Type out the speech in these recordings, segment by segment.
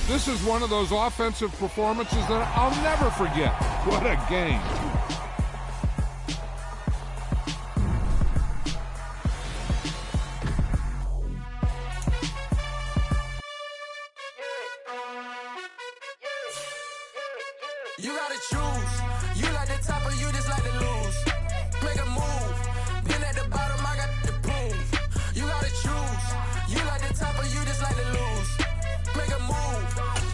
This is one of those offensive performances that I'll never forget. What a game. You gotta choose. You like the top or you just like to lose. Make a move. Been at the bottom, I got the prove. You gotta choose. You like the top or you just like to lose. Make a move.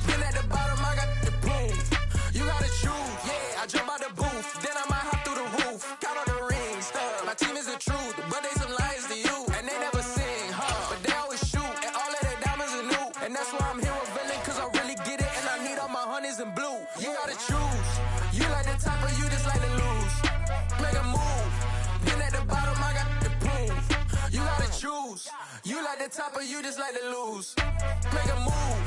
Been at the bottom, I got the prove. You gotta choose. Yeah, I jump out the booth. Then I might hop through the roof. Count all the rings. My team is the truth, but they some liars to you. And they never sing, but they always shoot. And all of their diamonds are new. And that's why I'm here revealing, cause I really get it. And I need all my honeys in blue. You gotta choose. You like the top or you just like to lose. Make a move. Been at the bottom, I got the proof. You gotta choose. You like the top or you just like to lose. Make a move.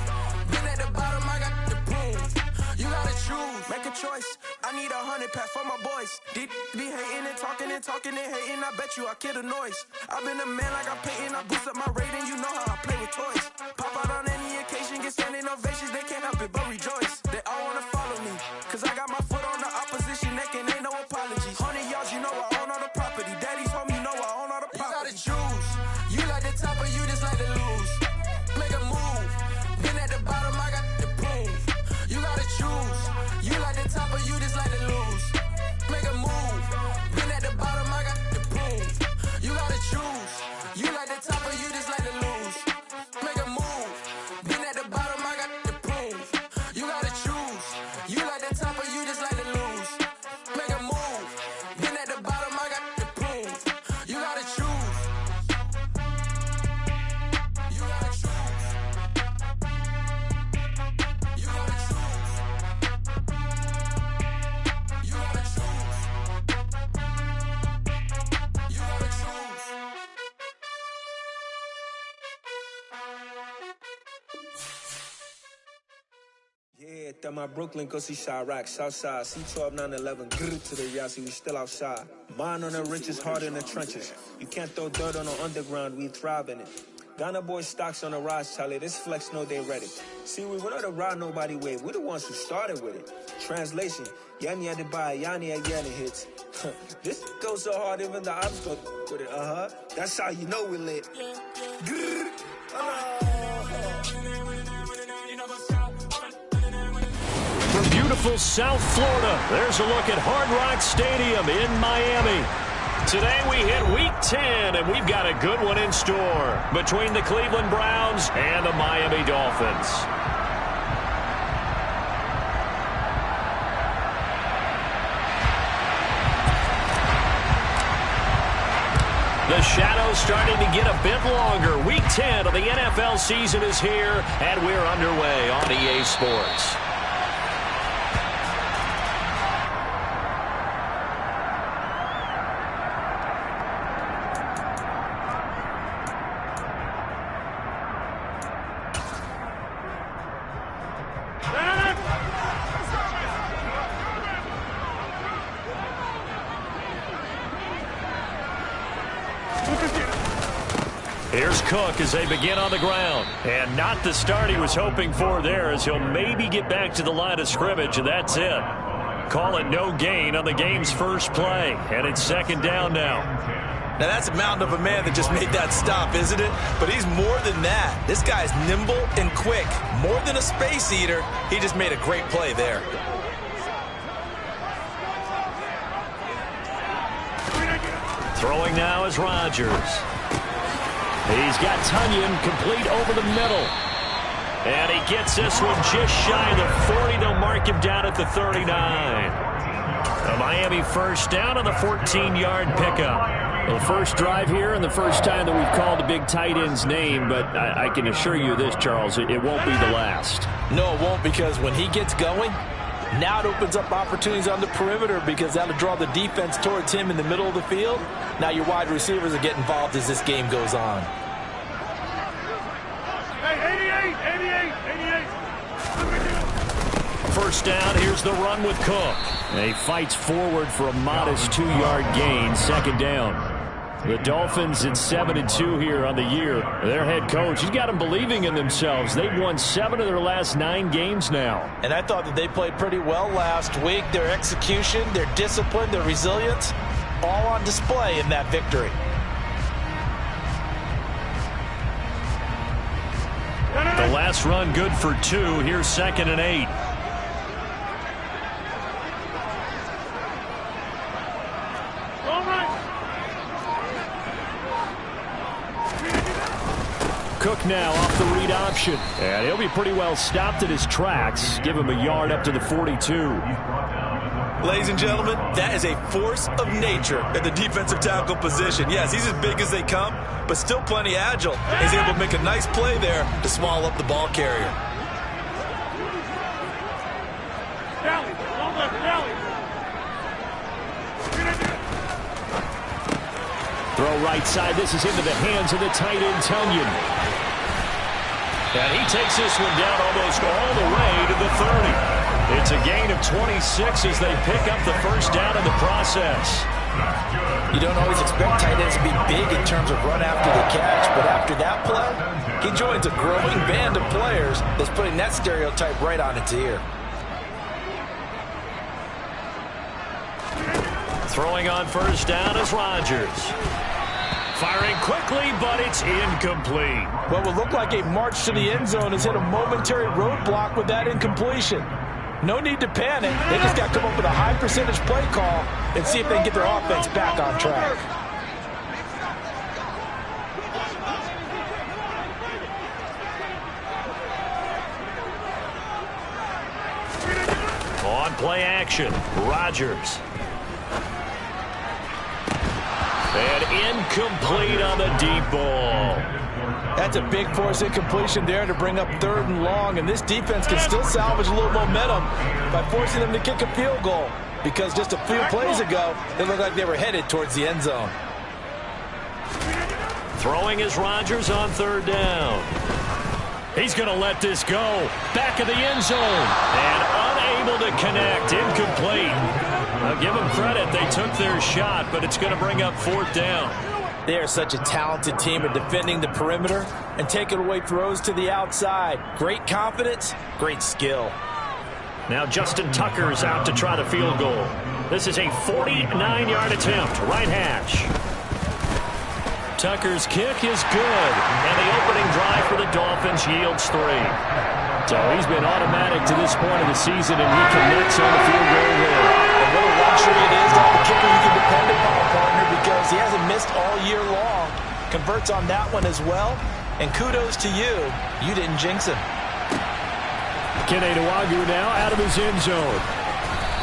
Been at the bottom, I got the proof. You gotta choose. Make a choice. I need 100 pack for my boys. Deep be hating and talking and hating. I bet you I kill the noise. I've been a man like I'm Peyton. I boost up my rating. You know how I play with toys. Pop out on any occasion, get standing ovations. They can't help it but rejoice. They all wanna follow me, cause I got my foot on the opposition neck and ain't no apologies. 100 yards, you know I own all the property. Daddy's home, you know I own all the property. You gotta choose. You like the top or you just like to lose. Make a move. Been at the bottom, I got the proof. You gotta choose. You like the top or you just like to lose. Make a move. Been at the bottom, I got the proof. You gotta choose. You like the top or you just like to lose. Make a move. Been at the bottom, I got the proof. You gotta choose. You like the top or you just like to lose. Make a move. Been at the bottom, I got the proof. You gotta choose. You gotta choose. You gotta choose. You gotta choose. You gotta choose. Yeah, at my Brooklyn, go see Chirac, Southside, C12 911, grrr to the Yassi, we still outside. Mine on the richest, heart in the trenches. You can't throw dirt on the underground, we thrive in it. Ghana boy stocks on the rise, Charlie, this flex know they ready. See, we went on the ride nobody wave, we're the ones who started with it. Translation, Yanni had to buy, Yanni had Yanni hits. This goes so hard, even the ops go with it, That's how you know we lit. Grrr. From beautiful South Florida, there's a look at Hard Rock Stadium in Miami. Today we hit Week 10, and we've got a good one in store between the Cleveland Browns and the Miami Dolphins. The shadow's starting to get a bit longer. Week 10 of the NFL season is here, and we're underway on EA Sports. Here's Cook as they begin on the ground. And not the start he was hoping for there, as he'll maybe get back to the line of scrimmage, and that's it. Call it no gain on the game's first play. And it's second down now. Now that's a mountain of a man that just made that stop, isn't it? But he's more than that. This guy's nimble and quick. More than a space eater, he just made a great play there. Throwing now is Rodgers. He's got Tunyon complete over the middle. And he gets this one just shy of the 40. They'll mark him down at the 39. A Miami first down on the 14-yard pickup. The first drive here and the first time that we've called the big tight end's name, but I can assure you this, Charles, it won't be the last. No, it won't, because when he gets going, now it opens up opportunities on the perimeter, because that'll draw the defense towards him in the middle of the field. Now your wide receivers will get involved as this game goes on. First down, here's the run with Cook. And he fights forward for a modest 2-yard gain, second down. The Dolphins at 7-2 here on the year. Their head coach, he's got them believing in themselves. They've won 7 of their last 9 games now. And I thought that they played pretty well last week. Their execution, their discipline, their resilience, all on display in that victory. The last run good for 2. Here's 2nd and 8. Cook now off the read option. And he'll be pretty well stopped at his tracks. Give him a yard up to the 42. Ladies and gentlemen, that is a force of nature at the defensive tackle position. Yes, he's as big as they come, but still plenty agile. He's able to make a nice play there to swallow up the ball carrier. Throw right side. This is into the hands of the tight end, Tonyan. And he takes this one down almost all the way to the 30. It's a gain of 26 as they pick up the first down in the process. You don't always expect tight ends to be big in terms of run after the catch, but after that play, he joins a growing band of players that's putting that stereotype right on its ear. Throwing on first down is Rodgers. Firing quickly, but it's incomplete. What would look like a march to the end zone has hit a momentary roadblock with that incompletion. No need to panic. They just got to come up with a high percentage play call and see if they can get their offense back on track. On play action, Rodgers. And incomplete on the deep ball. That's a big force incompletion there to bring up 3rd and long, and this defense can still salvage a little momentum by forcing them to kick a field goal, because just a few plays ago, they looked like they were headed towards the end zone. Throwing is Rodgers on 3rd down. He's going to let this go. Back of the end zone. And unable to connect. Incomplete. I'll give them credit. They took their shot, but it's going to bring up 4th down. They are such a talented team at defending the perimeter and taking away throws to the outside. Great confidence, great skill. Now Justin Tucker's out to try the field goal. This is a 49-yard attempt. Right hash. Tucker's kick is good, and the opening drive for the Dolphins yields 3. So he's been automatic to this point of the season, and he connects on the field goal there. And what a luxury it is to have a kicker you can depend upon, partner, because he hasn't missed all year long. Converts on that one as well, and kudos to you. You didn't jinx him. Kene Nwangwu now out of his end zone.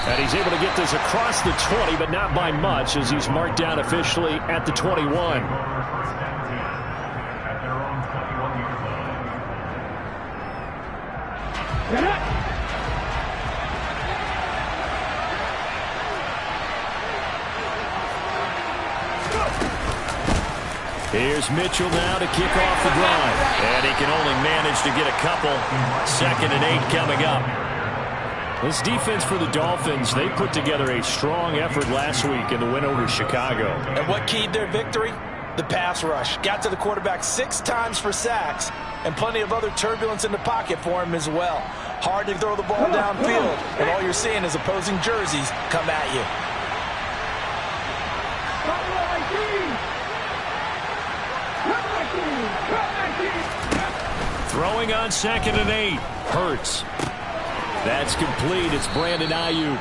And he's able to get this across the 20, but not by much, as he's marked down officially at the 21. Here's Mitchell now to kick off the drive. And he can only manage to get a couple. 2nd and 8 coming up. This defense for the Dolphins, they put together a strong effort last week in the win over Chicago. And what keyed their victory? The pass rush. Got to the quarterback 6 times for sacks, and plenty of other turbulence in the pocket for him as well. Hard to throw the ball downfield, and all you're seeing is opposing jerseys come at you. Throwing on 2nd and 8. Hurts. That's complete. It's Brandon Ayuk.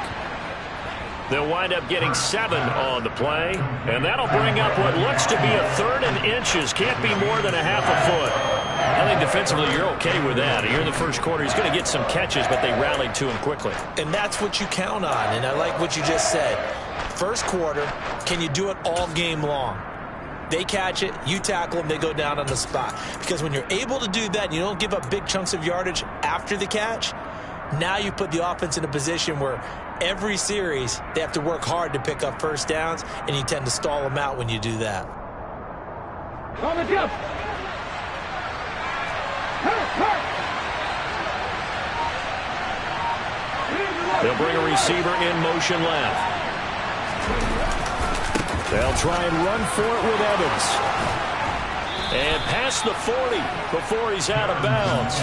They'll wind up getting 7 on the play, and that'll bring up what looks to be a 3rd and inches. Can't be more than a half a foot. I think defensively you're okay with that. Here in the first quarter, he's going to get some catches, but they rallied to him quickly. And that's what you count on, and I like what you just said. First quarter, can you do it all game long? They catch it, you tackle them, they go down on the spot. Because when you're able to do that, and you don't give up big chunks of yardage after the catch, now you put the offense in a position where every series they have to work hard to pick up first downs, and you tend to stall them out when you do that. On the jump. They'll bring a receiver in motion left. They'll try and run for it with Evans. And past the 40 before he's out of bounds.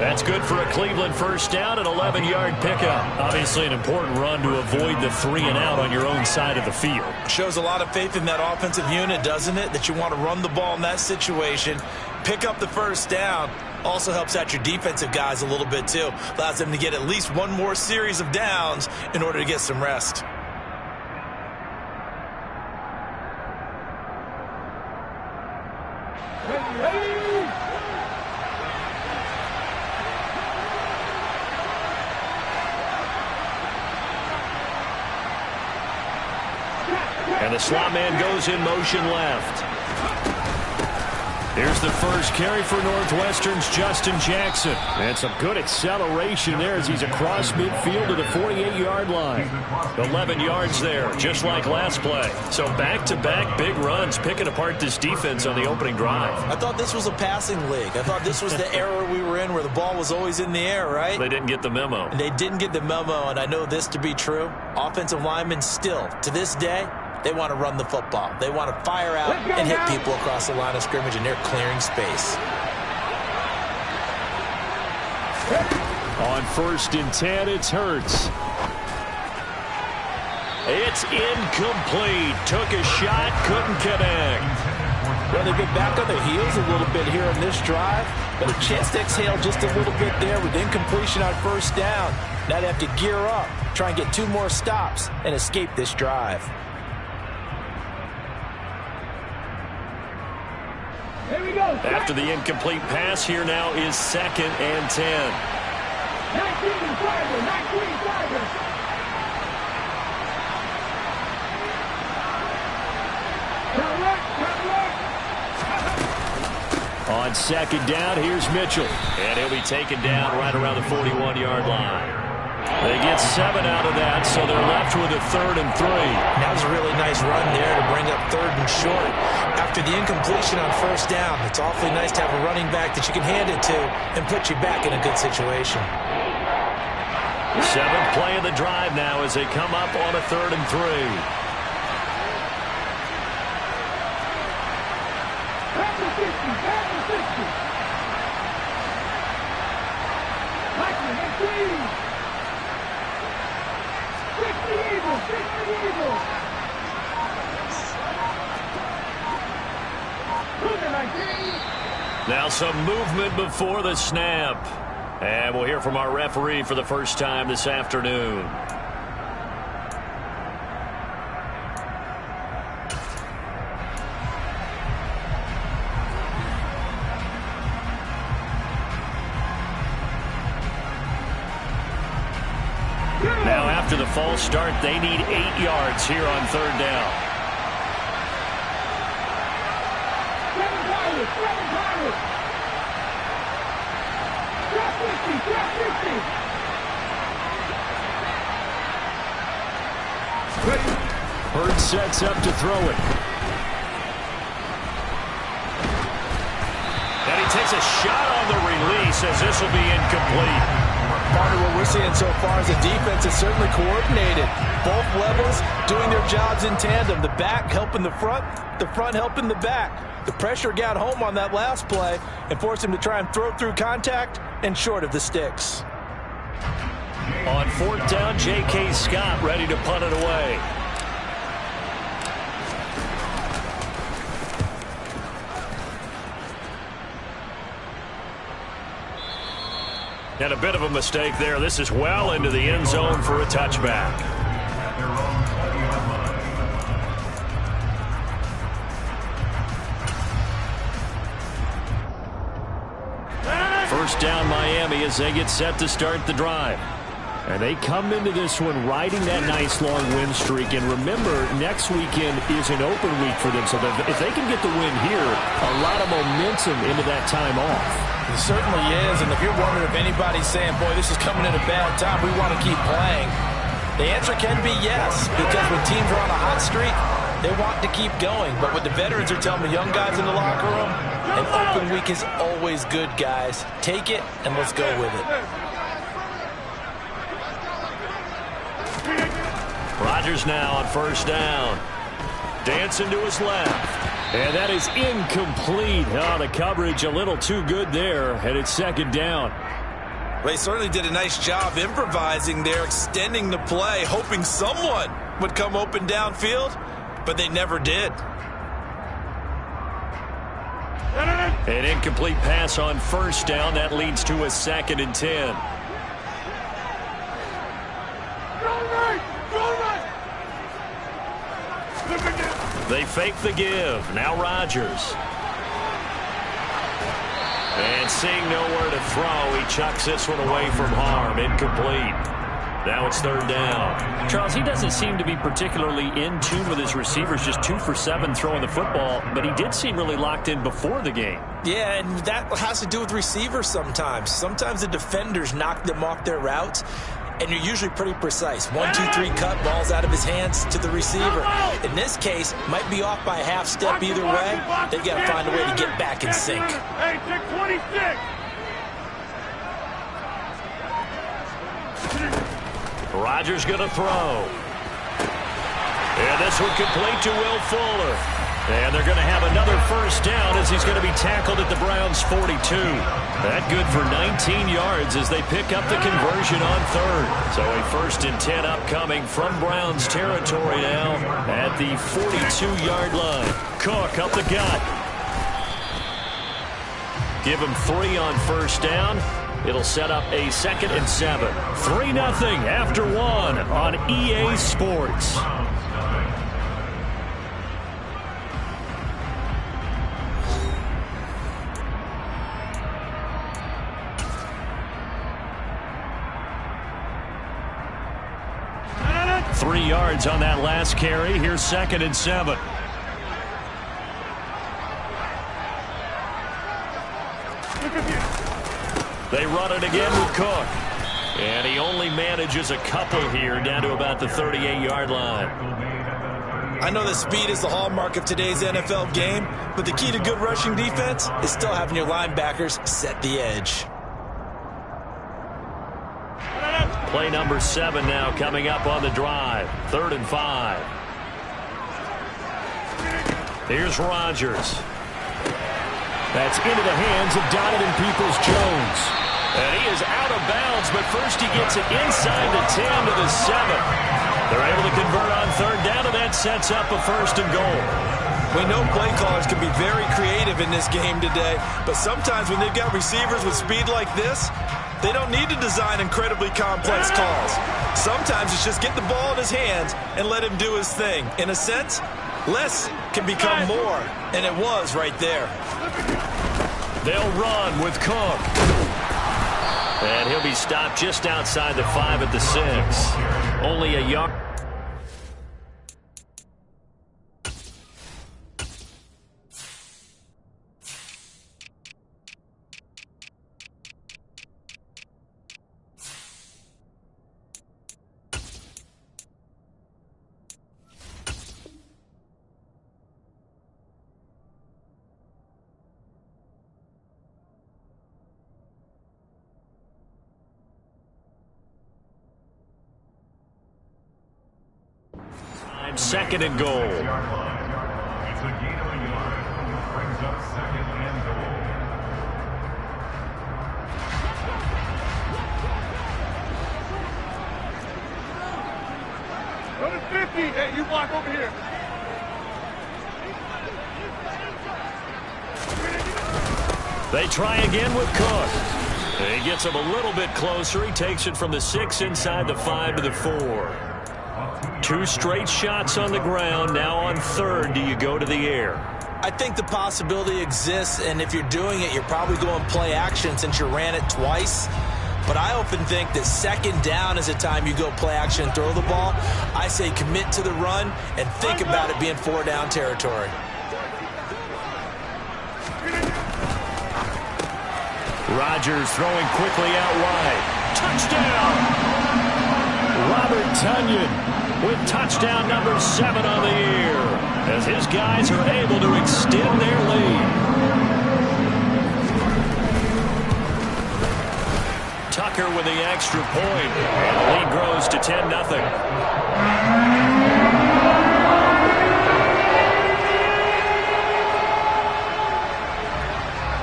That's good for a Cleveland first down, an 11-yard pickup. Obviously an important run to avoid the 3 and out on your own side of the field. Shows a lot of faith in that offensive unit, doesn't it? That you want to run the ball in that situation, pick up the first down. Also helps out your defensive guys a little bit too. Allows them to get at least one more series of downs in order to get some rest. And the slot man goes in motion left. Here's the first carry for Northwestern's Justin Jackson. And some good acceleration there as he's across midfield to the 48-yard line. 11 yards there, just like last play. So back-to-back big runs, picking apart this defense on the opening drive. I thought this was a passing league. I thought this was the era we were in where the ball was always in the air, right? They didn't get the memo. And they didn't get the memo, and I know this to be true. Offensive linemen still, to this day, they want to run the football. They want to fire out and hit people across the line of scrimmage, and they're clearing space. On 1st and 10, it's Hurts. It's incomplete. Took a shot, couldn't connect. Well, they've been back on their heels a little bit here on this drive, but a chance to exhale just a little bit there with incompletion on first down. Now they have to gear up, try and get 2 more stops, and escape this drive. Here we go. After the incomplete pass, here now is 2nd and 10. 19 Tigers. On 2nd down, here's Mitchell. And he'll be taken down right around the 41-yard line. They get 7 out of that, so they're left with a 3rd and 3. That was a really nice run there to bring up 3rd and short. After the incompletion on first down, it's awfully nice to have a running back that you can hand it to and put you back in a good situation. 7th play of the drive now as they come up on a 3rd and 3. Now some movement before the snap. And we'll hear from our referee for the first time this afternoon. Now after the false start, they need 8 yards here on 3rd down. Hurts sets up to throw it. And he takes a shot on the release as this will be incomplete. Part of what we're seeing so far as a defense is certainly coordinated. Both levels doing their jobs in tandem. The back helping the front helping the back. The pressure got home on that last play and forced him to try and throw through contact and short of the sticks. On 4th down, J.K. Scott ready to punt it away. And a bit of a mistake there. This is well into the end zone for a touchback. First down Miami as they get set to start the drive. And they come into this one riding that nice long win streak. And remember, next weekend is an open week for them. So if they can get the win here, a lot of momentum into that time off. It certainly is. And if you're wondering if anybody's saying, boy, this is coming at a bad time, we want to keep playing, the answer can be yes. Because when teams are on a hot streak, they want to keep going. But what the veterans are telling the young guys in the locker room, an open week is always good, guys. Take it and let's go with it. Rodgers now on first down. Dancing to his left. And that is incomplete. Oh, the coverage a little too good there, and it's second down. They certainly did a nice job improvising there, extending the play, hoping someone would come open downfield, but they never did. An incomplete pass on first down. That leads to a 2nd and 10. They fake the give. Now Rodgers. And seeing nowhere to throw, he chucks this one away from harm. Incomplete. Now it's 3rd down. Charles, he doesn't seem to be particularly in tune with his receivers, just 2 for 7 throwing the football, but he did seem really locked in before the game. Yeah, and that has to do with receivers sometimes. Sometimes the defenders knock them off their routes, and you're usually pretty precise. 1, 2, 3 cut, balls out of his hands to the receiver. In this case, might be off by a half step either way. They've got to find a way to get back in sync. Hey, 626. Rodgers going to throw. And this one complete to Will Fuller. And they're going to have another first down as he's going to be tackled at the Browns' 42. That good for 19 yards as they pick up the conversion on 3rd. So a 1st and 10 upcoming from Browns territory now at the 42-yard line. Cook up the gut. Give him 3 on first down. It'll set up a 2nd and 7. 3-0 after 1 on EA Sports. Three yards on that last carry. Here's 2nd and 7. They run it again with Cook. And he only manages a couple here down to about the 38-yard line. I know that speed is the hallmark of today's NFL game, but the key to good rushing defense is still having your linebackers set the edge. Play number 7 now coming up on the drive. 3rd and 5. Here's Rodgers. That's into the hands of Donovan Peoples-Jones. And he is out of bounds, but first he gets it inside the 10 to the 7. They're able to convert on 3rd down, and that sets up a 1st and goal. We know play callers can be very creative in this game today, but sometimes when they've got receivers with speed like this, they don't need to design incredibly complex calls. Sometimes it's just get the ball in his hands and let him do his thing. In a sense, less can become more, and it was right there. They'll run with Cook. And he'll be stopped just outside the 5 at the 6. Only a yard. Second and goal. It's a gain of a yard. Brings up 2nd and goal. Go to 50. Hey, you block over here. They try again with Cook. He gets him a little bit closer. He takes it from the 6 inside the 5 to the 4. 2 straight shots on the ground. Now on 3rd, do you go to the air? I think the possibility exists, and if you're doing it, you're probably going play action since you ran it twice. But I often think that 2nd down is the time you go play action and throw the ball. I say commit to the run and think about it being 4-down territory. Rodgers throwing quickly out wide. Touchdown! Robert Tonyan with touchdown number 7 on the year as his guys are able to extend their lead. Tucker with the extra point, and the lead grows to 10-0.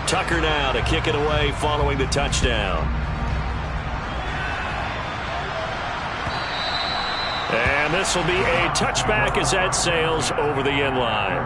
Tucker now to kick it away following the touchdown. And this will be a touchback as that sails over the end line.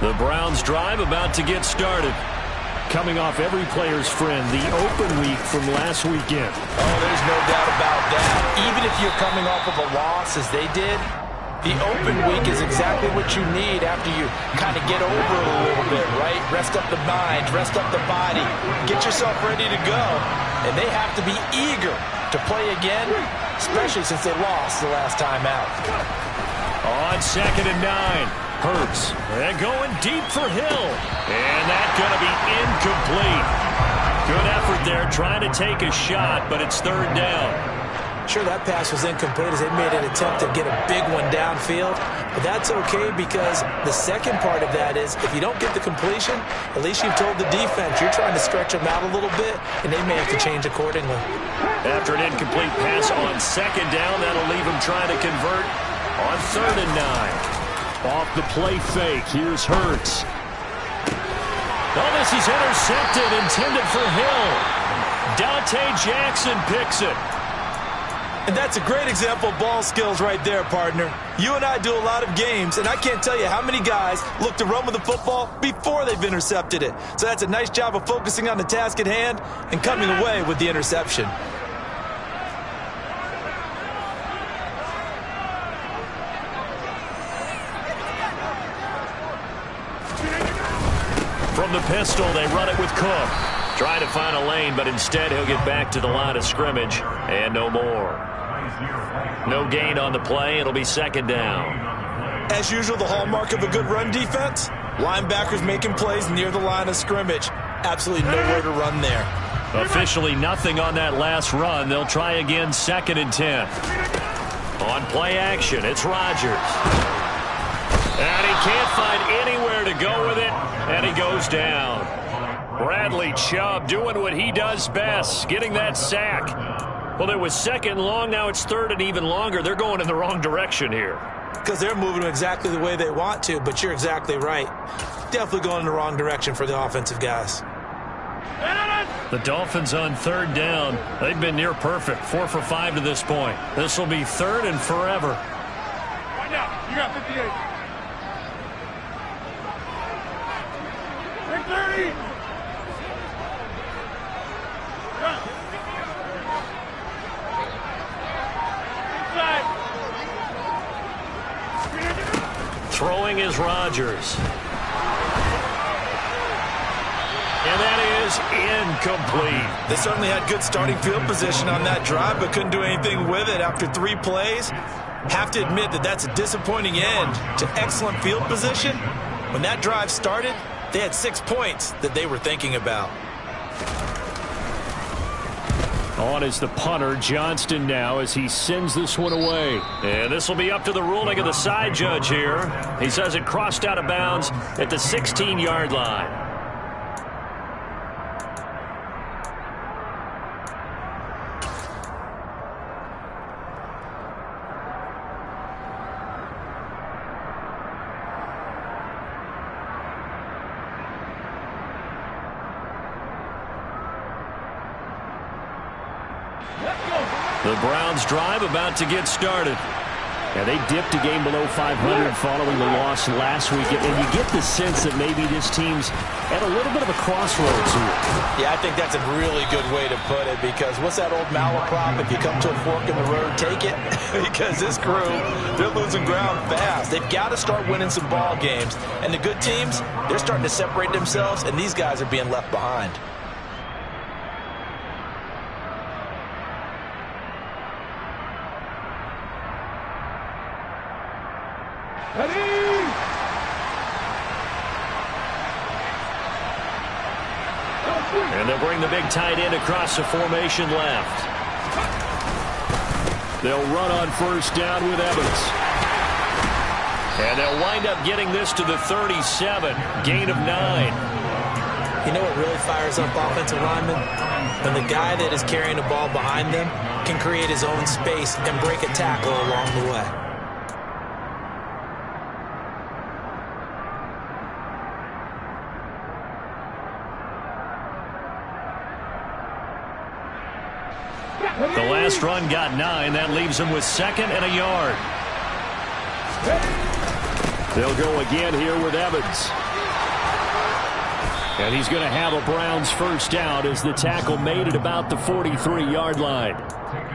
The Browns drive about to get started. Coming off every player's friend, the open week from last weekend. Oh, there's no doubt about that. Even if you're coming off of a loss as they did, the open week is exactly what you need after you kind of get over it a little bit, right? Rest up the mind, rest up the body, get yourself ready to go. And they have to be eager to play again, especially since they lost the last time out. On 2nd and 9. Hurts. And going deep for Hill. And that's going to be incomplete. Good effort there trying to take a shot, but it's 3rd down. Sure, that pass was incomplete as they made an attempt to get a big one downfield. But that's okay because the second part of that is if you don't get the completion, at least you've told the defense you're trying to stretch them out a little bit, and they may have to change accordingly. After an incomplete pass on 2nd down, that'll leave them trying to convert on 3rd and 9. Off the play fake, here's Hurts. Oh, this is intercepted, intended for Hill. Dante Jackson picks it. And that's a great example of ball skills right there, partner. You and I do a lot of games, and I can't tell you how many guys look to run with the football before they've intercepted it. So that's a nice job of focusing on the task at hand and coming away with the interception. From the pistol, they run it with Cook. Trying to find a lane, but instead he'll get back to the line of scrimmage. And no more. No gain on the play. It'll be 2nd down. As usual, the hallmark of a good run defense, linebackers making plays near the line of scrimmage. Absolutely nowhere to run there. Officially nothing on that last run. They'll try again 2nd and 10. On play action, it's Rodgers. And he can't find anywhere to go with it, and he goes down. Bradley Chubb doing what he does best, getting that sack. Well, it was 2nd long, now it's 3rd and even longer. They're going in the wrong direction here. Because they're moving exactly the way they want to, but you're exactly right. Definitely going in the wrong direction for the offensive guys. The Dolphins on 3rd down. They've been near perfect, 4 for 5 to this point. This will be 3rd and forever. Right now, you got 58. 30. Throwing is Rodgers. And that is incomplete. They certainly had good starting field position on that drive, but couldn't do anything with it after 3 plays. Have to admit that that's a disappointing end to excellent field position. When that drive started, they had 6 points that they were thinking about. On is the punter, Johnston now, as he sends this one away. And this will be up to the ruling of the side judge here. He says it crossed out of bounds at the 16-yard line. The Browns drive about to get started. And they dipped a game below 500 following the loss last week. And you get the sense that maybe this team's at a little bit of a crossroads here. Yeah, I think that's a really good way to put it, because what's that old malaprop? If you come to a fork in the road, take it. Because this crew, they're losing ground fast. They've got to start winning some ball games. And the good teams, they're starting to separate themselves, and these guys are being left behind. And they'll bring the big tight end across the formation left. They'll run on first down with Evans. And they'll wind up getting this to the 37. Gain of 9. You know what really fires up offensive linemen? When the guy that is carrying the ball behind them can create his own space and break a tackle along the way. The last run got 9. That leaves them with 2nd and a yard. They'll go again here with Evans. And he's going to have a Browns first down as the tackle made at about the 43-yard line.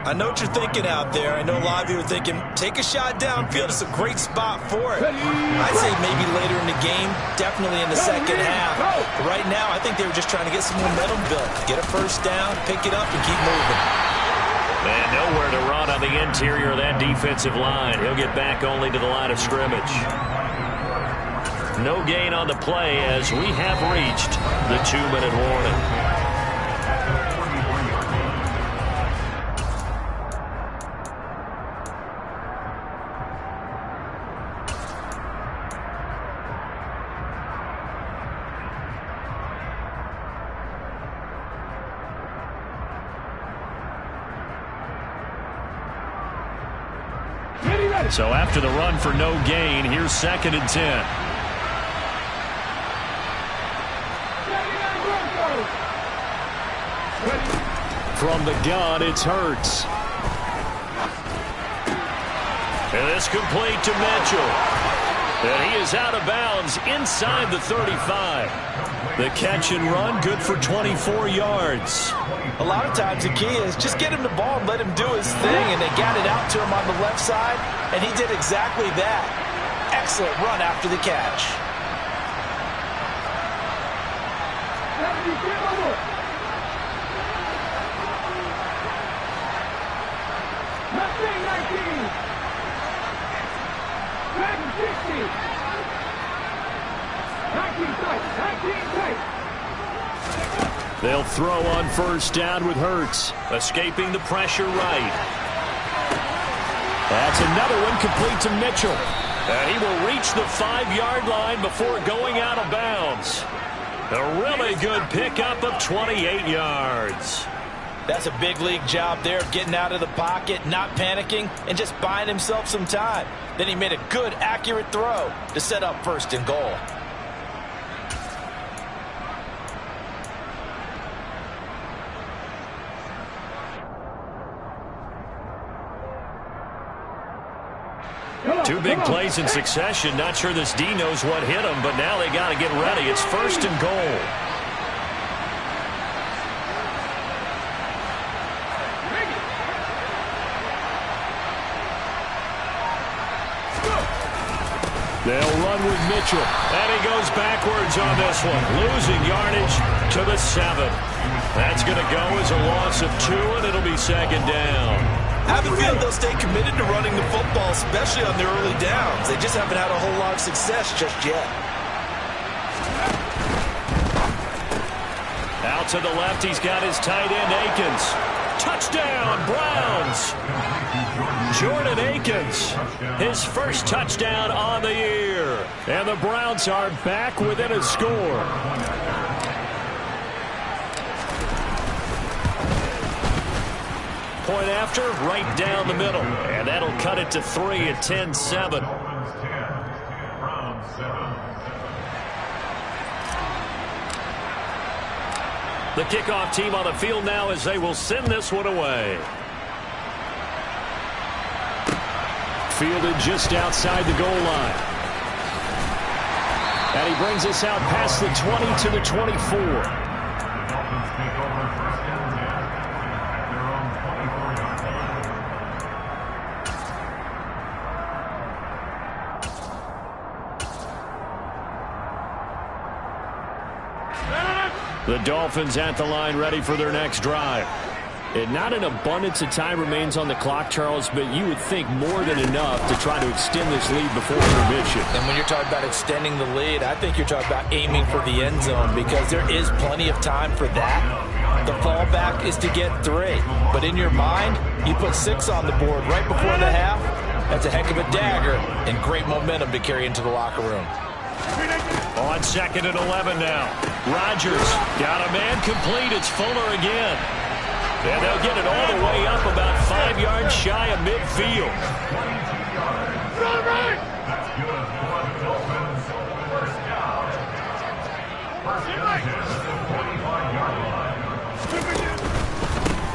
I know what you're thinking out there. I know a lot of you are thinking, take a shot downfield. It's a great spot for it. I'd say maybe later in the game, definitely in the second half. But right now, I think they were just trying to get some momentum built. Get a first down, pick it up, and keep moving. And nowhere to run on the interior of that defensive line. He'll get back only to the line of scrimmage. No gain on the play as we have reached the 2-minute warning. So after the run for no gain, here's 2nd and 10. From the gun, it's Hurts. And it's complete to Mitchell. And he is out of bounds inside the 35. The catch and run, good for 24 yards. A lot of times the key is just get him the ball and let him do his thing, and they got it out to him on the left side, and he did exactly that. Excellent run after the catch. They'll throw on first down with Hurts, escaping the pressure right. That's another one complete to Mitchell. And he will reach the 5-yard line before going out of bounds. A really good pickup of 28 yards. That's a big league job there of getting out of the pocket, not panicking, and just buying himself some time. Then he made a good, accurate throw to set up 1st and goal. Two big plays in succession. Not sure this D knows what hit him, but now they got to get ready. It's 1st and goal. They'll run with Mitchell. And he goes backwards on this one, losing yardage to the 7. That's going to go as a loss of 2, and it'll be 2nd down. I have a feeling they'll stay committed to running the football, especially on their early downs. They just haven't had a whole lot of success just yet. Out to the left, he's got his tight end, Akins. Touchdown, Browns! Jordan Akins, his first touchdown on the year. And the Browns are back within a score. Point after, right down the middle. And that'll cut it to 3 at 10-7. The kickoff team on the field now as they will send this one away. Fielded just outside the goal line. And he brings us out past the 20 to the 24. The Dolphins at the line ready for their next drive. And not an abundance of time remains on the clock, Charles, but you would think more than enough to try to extend this lead before intermission. And when you're talking about extending the lead, I think you're talking about aiming for the end zone because there is plenty of time for that. the fallback is to get 3. But in your mind, you put 6 on the board right before the half. That's a heck of a dagger and great momentum to carry into the locker room. On 2nd and 11 now. Rodgers got a man complete. It's Fuller again. And they'll get it all the way up about 5 yards shy of midfield. That's good for the Dolphins. First down. First down at the 45-yard line.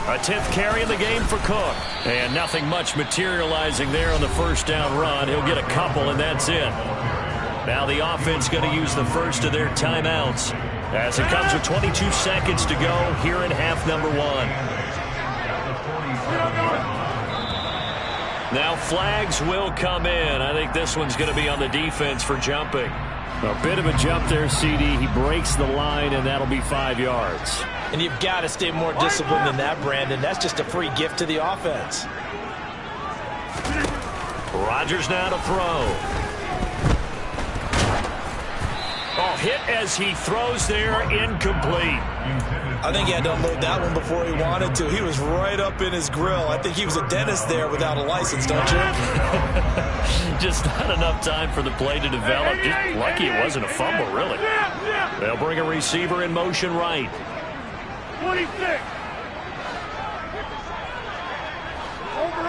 A 10th carry in the game for Cook. And nothing much materializing there on the first down run. He'll get a couple, and that's it. Now the offense going to use the first of their timeouts as it comes with 22 seconds to go here in half number 1. Now flags will come in. I think this one's going to be on the defense for jumping. A bit of a jump there, CD. He breaks the line, and that'll be 5 yards. And you've got to stay more disciplined than that, Brandon. That's just a free gift to the offense. Rodgers now to throw. Oh, hit as he throws there, incomplete. I think he had to unload that one before he wanted to. He was right up in his grill. I think he was a dentist there without a license, don't you? Just not enough time for the play to develop. Just lucky it wasn't a fumble, really. They'll bring a receiver in motion right. 26. Over.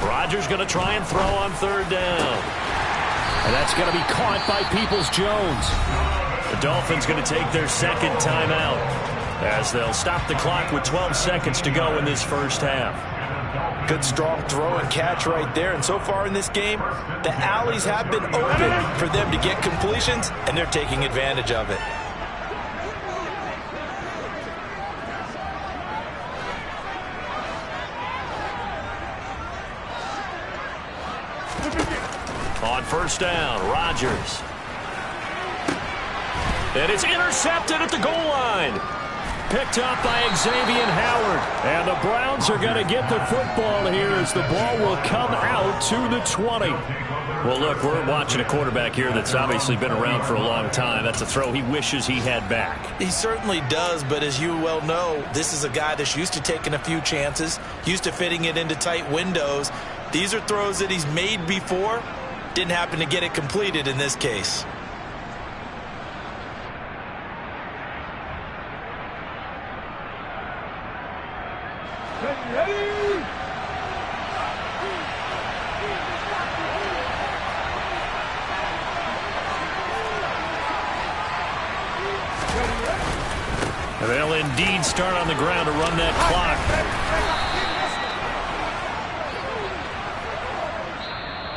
Rodgers going to try and throw on 3rd down. And that's going to be caught by Peoples-Jones. The Dolphins going to take their 2nd timeout as they'll stop the clock with 12 seconds to go in this first half. Good strong throw and catch right there. And so far in this game, the alleys have been open for them to get completions, and they're taking advantage of it. On 1st down, Rodgers. And it's intercepted at the goal line. Picked up by Xavier Howard. And the Browns are going to get the football here as the ball will come out to the 20. Well, look, we're watching a quarterback here that's obviously been around for a long time. That's a throw he wishes he had back. He certainly does, but as you well know, this is a guy that's used to taking a few chances, used to fitting it into tight windows. These are throws that he's made before. Didn't happen to get it completed in this case. They'll indeed start on the ground to run that clock.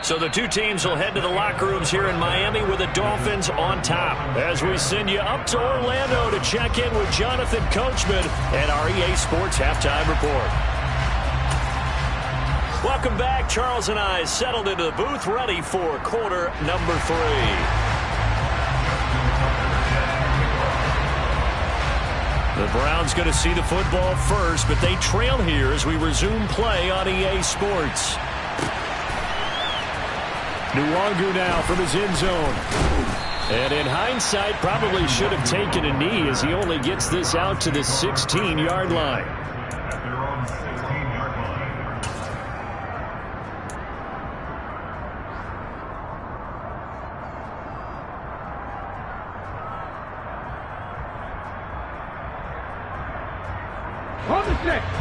So the two teams will head to the locker rooms here in Miami with the Dolphins on top. As we send you up to Orlando to check in with Jonathan Coachman and our EA Sports Halftime Report. Welcome back. Charles and I settled into the booth ready for quarter number 3. The Browns going to see the football first, but they trail here as we resume play on EA Sports. Nwangu now from his end zone. And in hindsight, probably should have taken a knee as he only gets this out to the 16-yard line. At their own 16-yard line.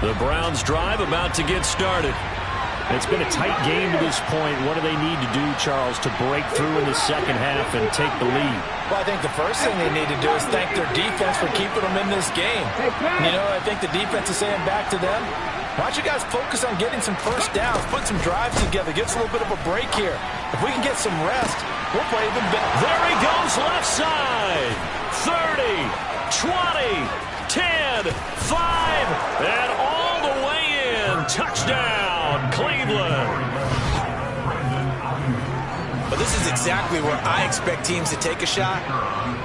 The Browns drive about to get started. It's been a tight game to this point. What do they need to do, Charles, to break through in the second half and take the lead? Well, I think the first thing they need to do is thank their defense for keeping them in this game. You know, I think the defense is saying back to them, why don't you guys focus on getting some first downs, put some drives together, get us a little bit of a break here. If we can get some rest, we'll play even better. There he goes, left side. 30, 20, 10, 5, and all the way in. Touchdown, Cleveland. But this is exactly where I expect teams to take a shot.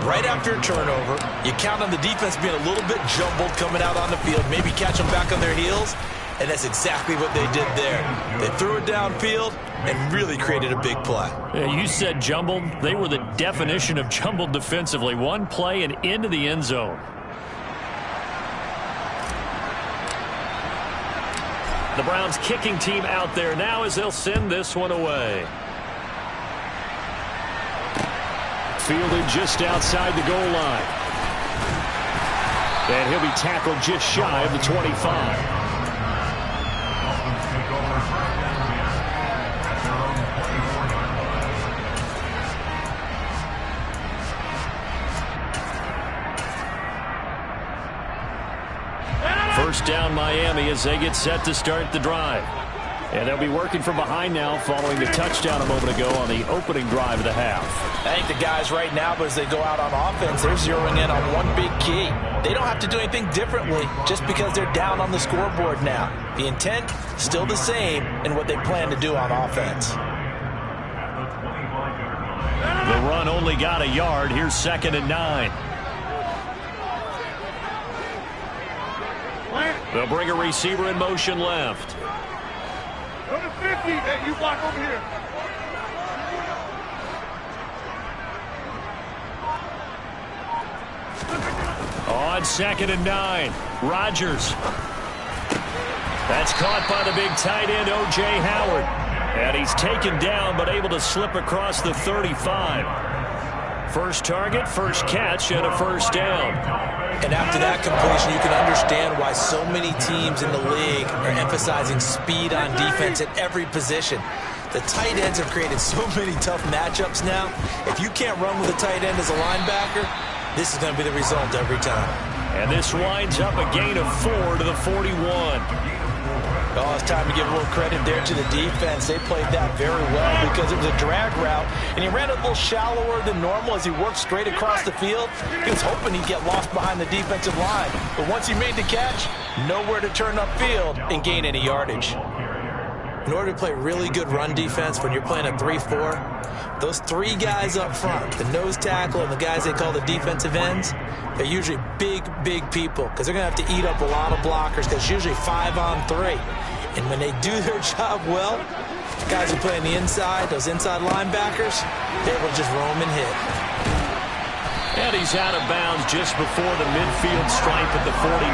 Right after a turnover, you count on the defense being a little bit jumbled coming out on the field, maybe catch them back on their heels, and that's exactly what they did there. They threw it downfield and really created a big play. Yeah, you said jumbled. They were the definition of jumbled defensively. One play and into the end zone. The Browns kicking team out there now as they'll send this one away. Fielded just outside the goal line. And he'll be tackled just shy of the 25. First down Miami as they get set to start the drive. And they'll be working from behind now following the touchdown a moment ago on the opening drive of the half. I think the guys right now, but as they go out on offense, they're zeroing in on one big key. They don't have to do anything differently just because they're down on the scoreboard now. The intent, still the same in what they plan to do on offense. The run only got a yard. Here's 2nd and 9. They'll bring a receiver in motion left. Go to 50, hey, you block over here. On 2nd and 9, Rodgers. That's caught by the big tight end, O.J. Howard. And he's taken down, but able to slip across the 35. First target, first catch, and a first down. And after that completion, you can understand why so many teams in the league are emphasizing speed on defense at every position. The tight ends have created so many tough matchups now. If you can't run with a tight end as a linebacker, this is going to be the result every time. And this winds up a gain of 4 to the 41. Oh, it's time to give a little credit there to the defense. They played that very well because it was a drag route, and he ran a little shallower than normal as he worked straight across the field. He was hoping he'd get lost behind the defensive line, but once he made the catch, nowhere to turn upfield and gain any yardage. In order to play really good run defense when you're playing a 3-4, those three guys up front, the nose tackle and the guys they call the defensive ends, they're usually big, big people because they're going to have to eat up a lot of blockers because it's usually 5-on-3. And when they do their job well, guys who play on the inside, those inside linebackers, they will just roam and hit. And he's out of bounds just before the midfield stripe at the 49.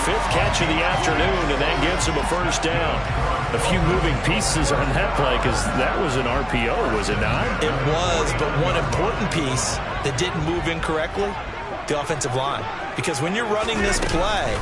5th catch of the afternoon, and that gives him a first down. A few moving pieces on that play because that was an RPO, was it not? It was, but one important piece that didn't move incorrectly, the offensive line. Because when you're running this play,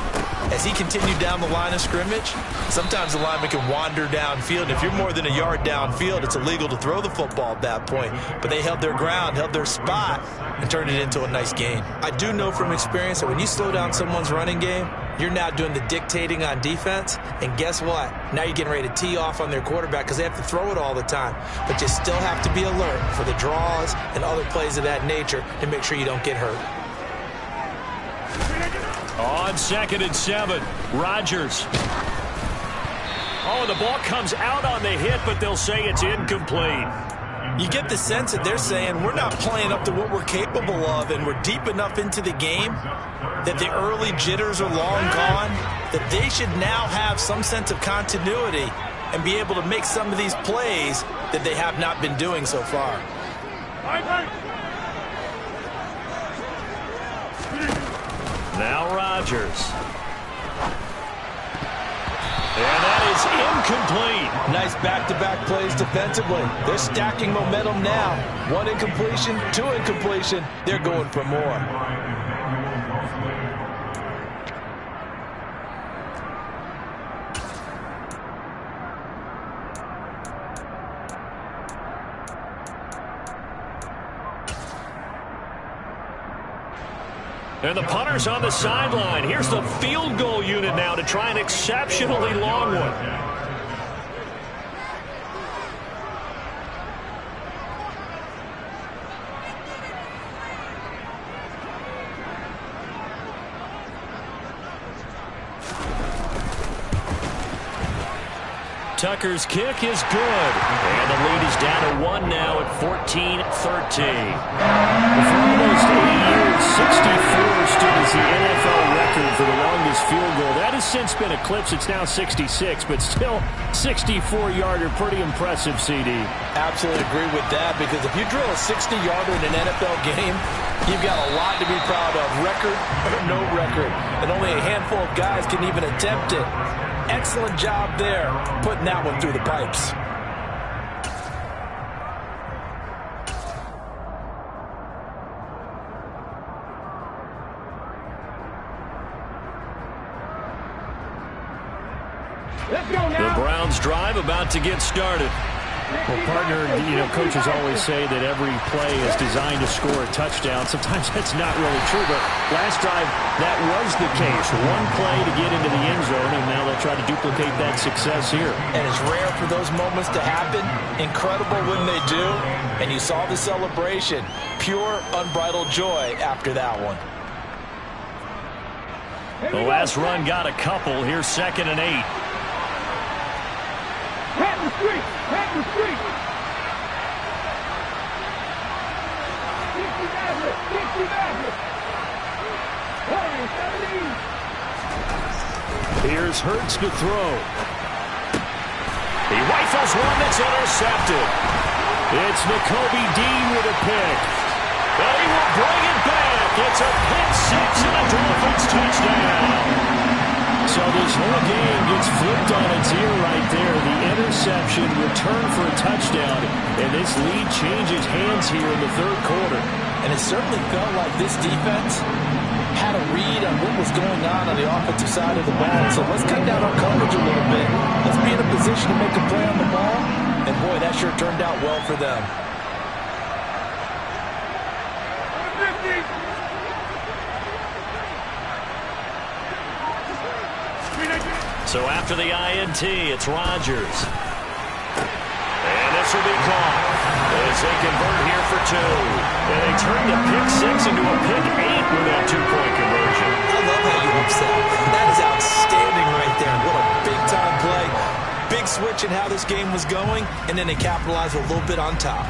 as he continued down the line of scrimmage, sometimes the lineman can wander downfield. If you're more than a yard downfield, it's illegal to throw the football at that point. But they held their ground, held their spot, and turned it into a nice gain. I do know from experience that when you slow down someone's running game, you're now doing the dictating on defense, and guess what? Now you're getting ready to tee off on their quarterback because they have to throw it all the time. But you still have to be alert for the draws and other plays of that nature to make sure you don't get hurt. On 2nd and 7, Rodgers. Oh, the ball comes out on the hit, but they'll say it's incomplete. You get the sense that they're saying we're not playing up to what we're capable of, and we're deep enough into the game that the early jitters are long gone, that they should now have some sense of continuity and be able to make some of these plays that they have not been doing so far. Now Rodgers. And that is incomplete. Nice back-to-back plays defensively. They're stacking momentum now. 1 incompletion, 2 incompletion. They're going for more. And the punter's on the sideline. Here's the field goal unit now to try an exceptionally long one. Tucker's kick is good. And the lead is down to 1 now at 14-13. For almost 80 years, 64 stood as the NFL record for the longest field goal. That has since been eclipsed. It's now 66, but still 64-yarder. Pretty impressive, CD. Absolutely agree with that, because if you drill a 60-yarder in an NFL game, you've got a lot to be proud of, record or no record. And only a handful of guys can even attempt it. excellent job there putting that one through the pipes. The Browns drive about to get started. Well, partner, coaches always say that every play is designed to score a touchdown. Sometimes that's not really true, but last drive, that was the case. One play to get into the end zone, and now they'll try to duplicate that success here. And it's rare for those moments to happen. Incredible when they do. And you saw the celebration. Pure, unbridled joy after that one. The last run got a couple. Here's 2nd and 8. Pat the street! Pat the street! 60 Maverick! 60 Maverick! 17! Here's Hurts to throw. He rifles one that's intercepted. It's Nakobe Dean with a pick. And he will bring it back. It's a pick six and a Dolphins touchdown. So this whole game gets flipped on its ear right there. The interception, return for a touchdown, and this lead changes hands here in the third quarter. And it certainly felt like this defense had a read on what was going on the offensive side of the ball. So let's cut down on coverage a little bit. Let's be in a position to make a play on the ball. And boy, that sure turned out well for them. So after the INT, it's Rodgers. And this will be caught as they convert here for 2. And they turn the pick 6 into a pick 8 with that 2-point conversion. I love how you upset. That is outstanding right there. What a big-time play. Big switch in how this game was going, and then they capitalized a little bit on top.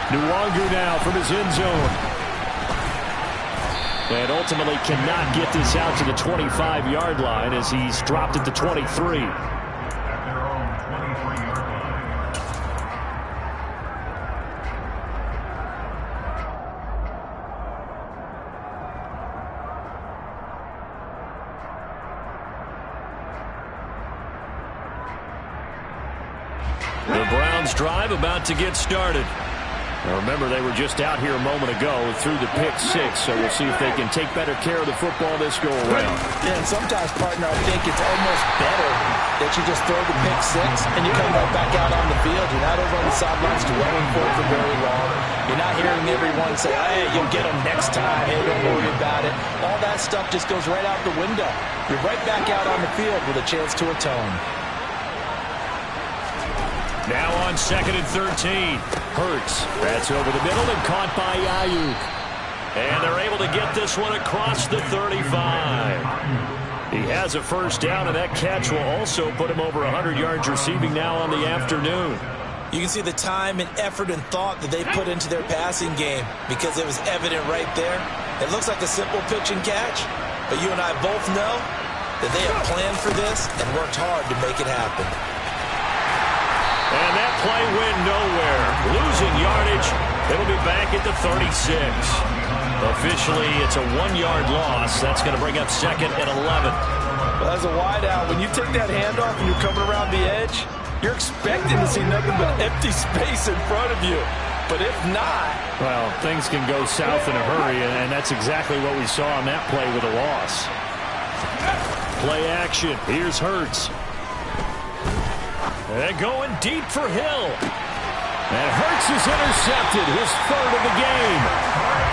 Nwangu now from his end zone. And ultimately cannot get this out to the 25-yard line as he's dropped at the 23. At their own 23-yard line. The Browns drive about to get started. Now remember, they were just out here a moment ago through the pick 6, so we'll see if they can take better care of the football this go around. Yeah, and sometimes, partner, I think it's almost better that you just throw the pick 6 and you come right back out on the field. You're not over on the sidelines dwelling for it for very long. You're not hearing everyone say, hey, you'll get them next time. Hey, don't worry about it. All that stuff just goes right out the window. You're right back out on the field with a chance to atone. Now on 2nd and 13. Hurts. That's over the middle and caught by Ayuk. And they're able to get this one across the 35. He has a first down, and that catch will also put him over 100 yards receiving now on the afternoon. You can see the time and effort and thought that they put into their passing game because it was evident right there. It looks like a simple pitch and catch, but you and I both know that they have planned for this and worked hard to make it happen. And that play went nowhere. Losing yardage. It'll be back at the 36. Officially, it's a 1-yard loss. That's going to bring up 2nd and 11. Well, as a wideout, when you take that handoff and you're coming around the edge, you're expecting to see nothing but empty space in front of you. But if not... Well, things can go south in a hurry, and that's exactly what we saw on that play with a loss. Play action. Here's Hurts. And going deep for Hill. And Hurts is intercepted, his 3rd of the game.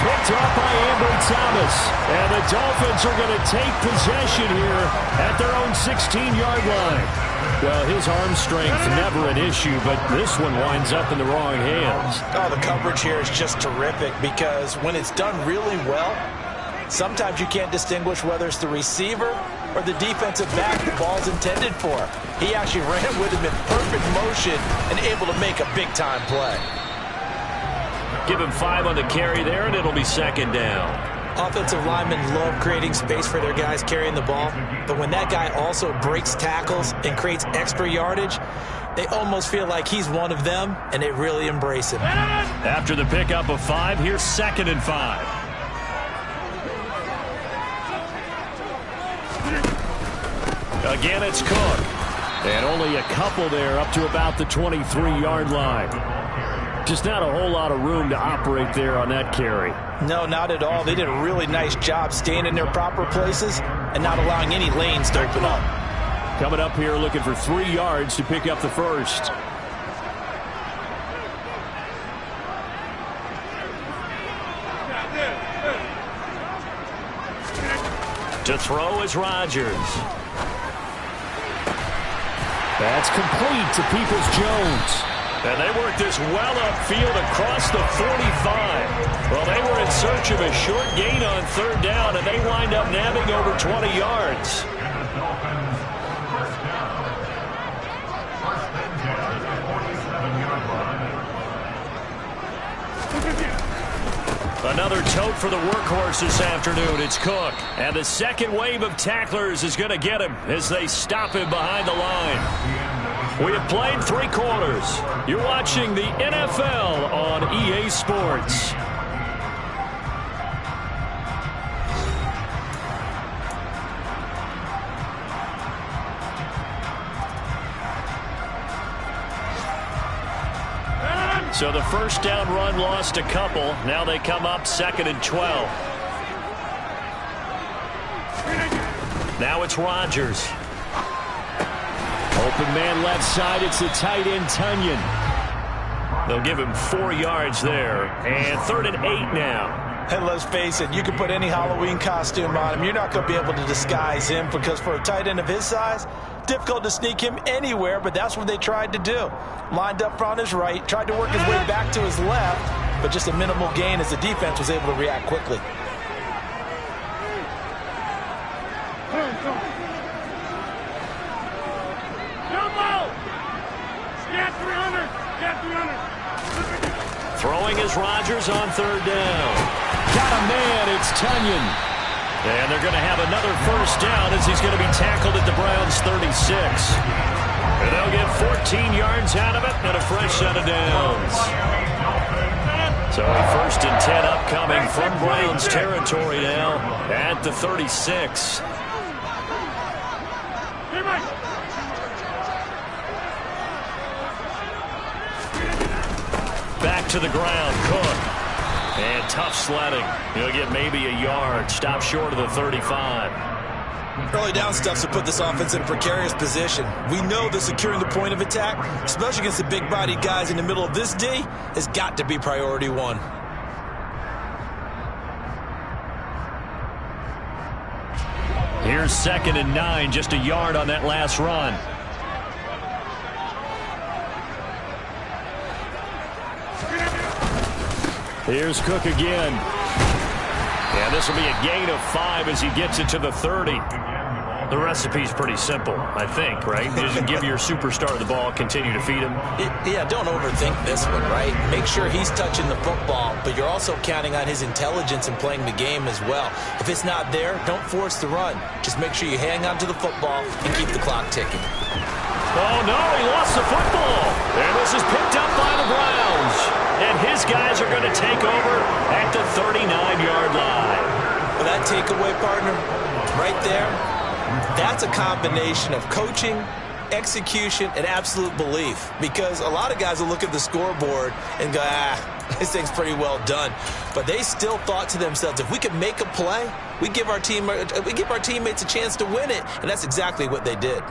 Picked up by Ambry Thomas. And the Dolphins are going to take possession here at their own 16-yard line. Well, his arm strength never an issue, but this one winds up in the wrong hands. Oh, the coverage here is just terrific because when it's done really well, sometimes you can't distinguish whether it's the receiver or the defensive back the ball's intended for. He actually ran with him in perfect motion and able to make a big-time play. Give him 5 on the carry there, and it'll be 2nd down. Offensive linemen love creating space for their guys carrying the ball, but when that guy also breaks tackles and creates extra yardage, they almost feel like he's one of them, and they really embrace him. After the pickup of 5, here's 2nd and 5. Again, it's Cook. And only a couple there up to about the 23-yard line. Just not a whole lot of room to operate there on that carry. No, not at all. They did a really nice job staying in their proper places and not allowing any lanes to open up. Coming up here looking for 3 yards to pick up the first. To throw is Rodgers. That's complete to Peoples-Jones. And they worked this well upfield across the 45. Well, they were in search of a short gain on 3rd down, and they wind up nabbing over 20 yards. Another tote for the workhorse this afternoon. It's Cook. And the second wave of tacklers is going to get him as they stop him behind the line. We have played 3 quarters. You're watching the NFL on EA Sports. So the first down run lost a couple. Now they come up 2nd and 12. Now it's Rodgers. Open man left side. It's the tight end, Tonyan. They'll give him 4 yards there. And 3rd and 8 now. And let's face it, you can put any Halloween costume on him. You're not going to be able to disguise him because for a tight end of his size, difficult to sneak him anywhere, but that's what they tried to do. Lined up on his right, tried to work his way back to his left, but just a minimal gain as the defense was able to react quickly. Throwing is Rodgers on 3rd down. Got a man, it's Tonyan. And they're going to have another first down as he's going to be tackled at the Browns' 36. And they'll get 14 yards out of it and a fresh set of downs. So a 1st and 10 upcoming from Browns territory now at the 36. Back to the ground, Cook. And tough sledding. He'll get maybe a yard. Stop short of the 35. Early down stuffs to put this offense in a precarious position. We know that securing the point of attack, especially against the big-bodied guys in the middle of this D, has got to be priority 1. Here's 2nd and 9, just a yard on that last run. Here's Cook again. And this will be a gain of 5 as he gets it to the 30. The recipe's pretty simple, I think, right? Just give your superstar the ball, continue to feed him. Yeah, don't overthink this one, right? Make sure he's touching the football, but you're also counting on his intelligence in playing the game as well. If it's not there, don't force the run. Just make sure you hang on to the football and keep the clock ticking. Oh, no, he lost the football. And this is picked up by the Browns. And his guys are going to take over at the 39-yard line. Well, that takeaway, partner, right there, that's a combination of coaching, execution, and absolute belief. Because a lot of guys will look at the scoreboard and go, this thing's pretty well done. But they still thought to themselves, if we could make a play, we give our teammates a chance to win it. And that's exactly what they did.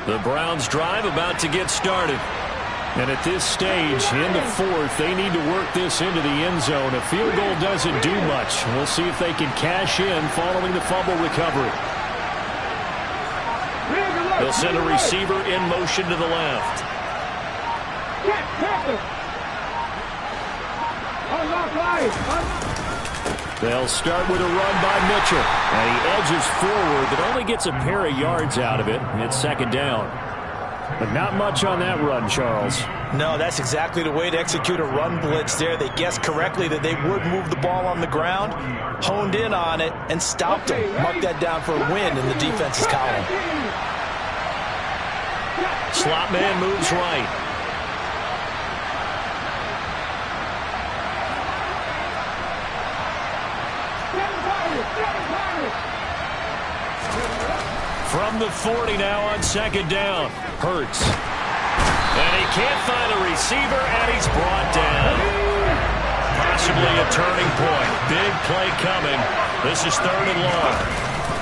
The Browns drive about to get started. And at this stage, in the 4th, they need to work this into the end zone. A field goal doesn't do much. We'll see if they can cash in following the fumble recovery. They'll send a receiver in motion to the left. They'll start with a run by Mitchell. And he edges forward, but only gets a pair of yards out of it. It's 2nd down. But not much on that run, Charles. No, that's exactly the way to execute a run blitz there. They guessed correctly that they would move the ball on the ground, honed in on it, and stopped them. Mark that down for a win in the defense's column. Slot man moves right. From the 40 now on second down. Hurts. And he can't find a receiver, and he's brought down. Possibly a turning point. Big play coming. This is 3rd and long.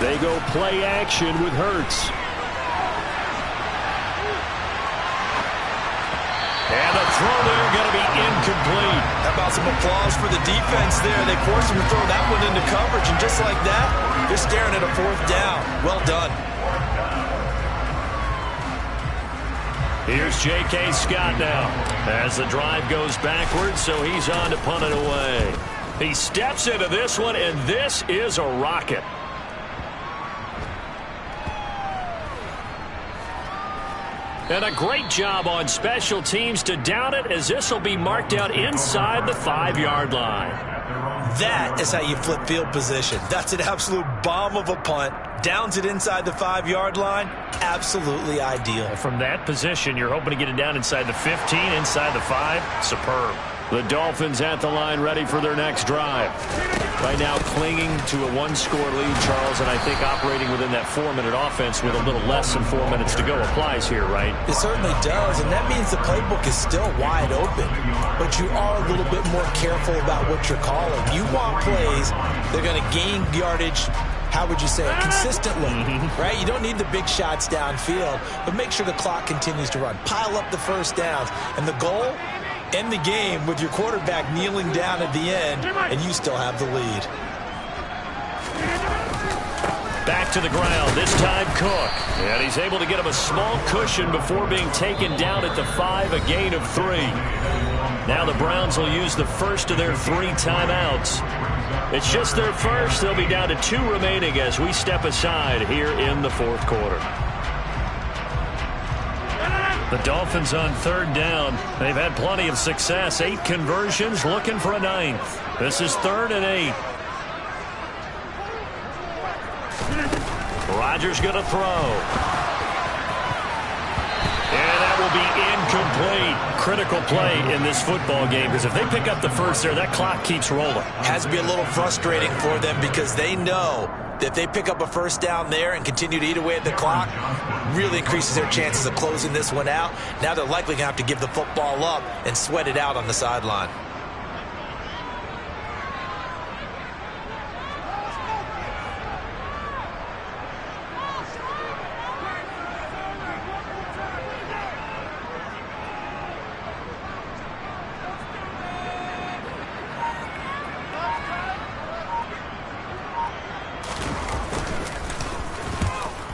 They go play action with Hurts. And the throw there going to be incomplete. How about some applause for the defense there? They forced him to throw that one into coverage, and just like that, they're staring at a 4th down. Well done. Here's J.K. Scott now as the drive goes backwards, so he's on to punt it away. He steps into this one, and this is a rocket. And a great job on special teams to down it, as this will be marked out inside the 5-yard line. That is how you flip field position. That's an absolute bomb of a punt. Downs it inside the 5-yard line. Absolutely ideal. From that position, you're hoping to get it down inside the 15, inside the 5. Superb. The Dolphins at the line, ready for their next drive. Right now clinging to a 1-score lead, Charles, and I think operating within that 4-minute offense with a little less than 4 minutes to go applies here, right? It certainly does, and that means the playbook is still wide open. But you are a little bit more careful about what you're calling. You want plays that are going to gain yardage, how would you say it, consistently, right? You don't need the big shots downfield, but make sure the clock continues to run. Pile up the first downs, and the goal, end the game with your quarterback kneeling down at the end, and you still have the lead. Back to the ground, this time Cook. And he's able to get him a small cushion before being taken down at the 5, a gain of 3. Now the Browns will use the first of their 3 timeouts. It's just their first. They'll be down to 2 remaining as we step aside here in the 4th quarter. The Dolphins on 3rd down. They've had plenty of success. 8 conversions, looking for a 9th. This is 3rd and 8. Rodgers going to throw. And that will be incomplete. Critical play in this football game, because if they pick up the first there, that clock keeps rolling. Has to be a little frustrating for them, because they know that if they pick up a first down there and continue to eat away at the clock, really increases their chances of closing this one out. Now they're likely going to have to give the football up and sweat it out on the sideline.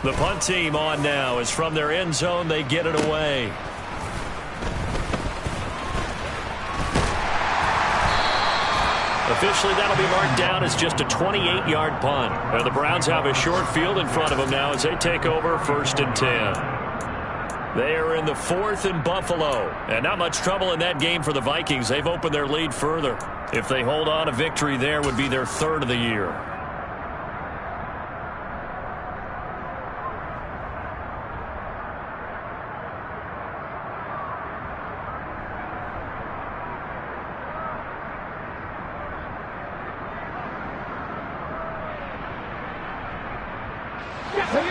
The punt team on now as from their end zone they get it away. Officially, that'll be marked down as just a 28-yard punt. And the Browns have a short field in front of them now as they take over 1st and 10. They are in the 4th and Buffalo. And not much trouble in that game for the Vikings. They've opened their lead further. If they hold on, a victory there would be their 3rd of the year.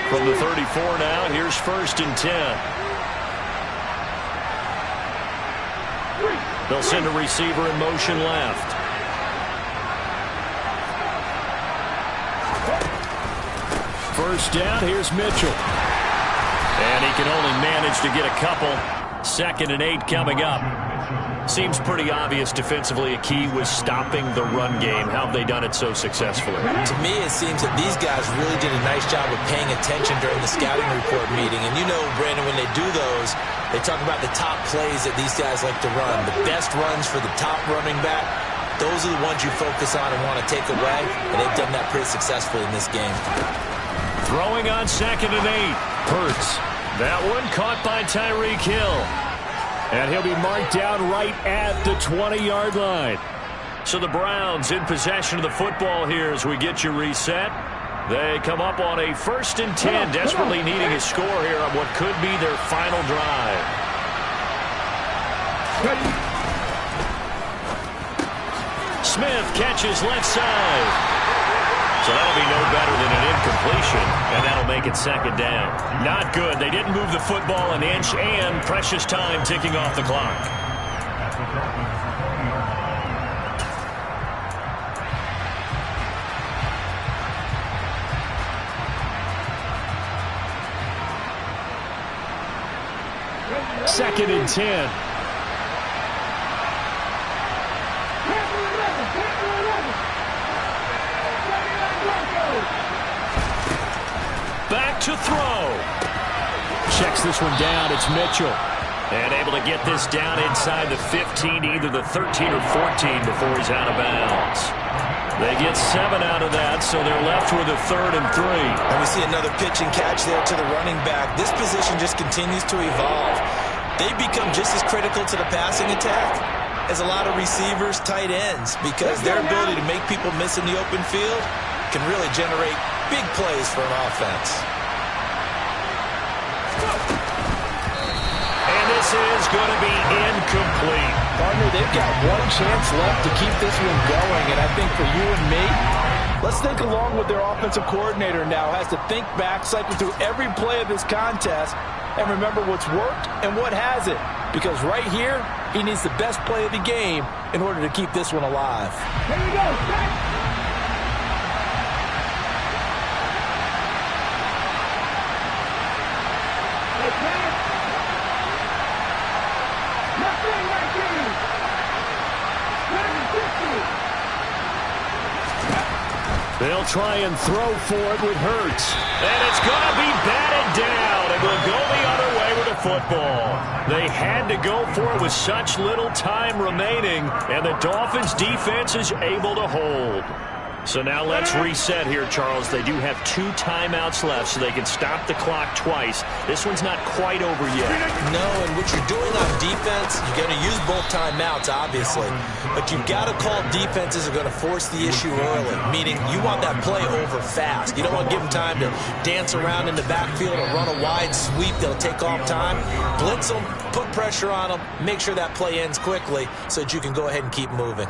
From the 34 now, here's 1st and 10. They'll send a receiver in motion left. First down, here's Mitchell. And he can only manage to get a couple. 2nd and 8 coming up. Seems pretty obvious defensively a key was stopping the run game. How have they done it so successfully? To me, it seems that these guys really did a nice job of paying attention during the scouting report meeting. And you know, Brandon, when they do those, they talk about the top plays that these guys like to run. The best runs for the top running back, those are the ones you focus on and want to take away. And they've done that pretty successfully in this game. Throwing on 2nd and 8. Hurts. That one caught by Tyreek Hill. And he'll be marked down right at the 20-yard line. So the Browns in possession of the football here as we get you reset. They come up on a 1st and 10, desperately needing a score here on what could be their final drive. Smith catches left side. So that'll be no better than an incompletion, and that'll make it 2nd down. Not good. They didn't move the football an inch, and precious time ticking off the clock. Second and 10. Back to throw. Checks this one down. It's Mitchell. And able to get this down inside the 15, either the 13 or 14 before he's out of bounds. They get 7 out of that, so they're left with a 3rd and 3. And we see another pitch and catch there to the running back. This position just continues to evolve. They've become just as critical to the passing attack as a lot of receivers, tight ends, because their ability to make people miss in the open field can really generate big plays for an offense. And this is going to be incomplete. Partner, they've got one chance left to keep this one going, and I think for you and me, let's think along with their offensive coordinator now. Has to think back, cycle through every play of this contest, and remember what's worked and what hasn't. Because right here, he needs the best play of the game in order to keep this one alive. Here we go. They'll try and throw for it with Hurts. And it's going to be batted down. It will go the other way with the football. They had to go for it with such little time remaining, and the Dolphins' defense is able to hold. So now let's reset here, Charles. They do have 2 timeouts left, so they can stop the clock twice. This one's not quite over yet. No, and what you're doing on defense, you're going to use both timeouts, obviously. But you've got to call defenses are going to force the issue early, meaning you want that play over fast. You don't want to give them time to dance around in the backfield or run a wide sweep that'll take off time. Blitz them, put pressure on them, make sure that play ends quickly so that you can go ahead and keep moving.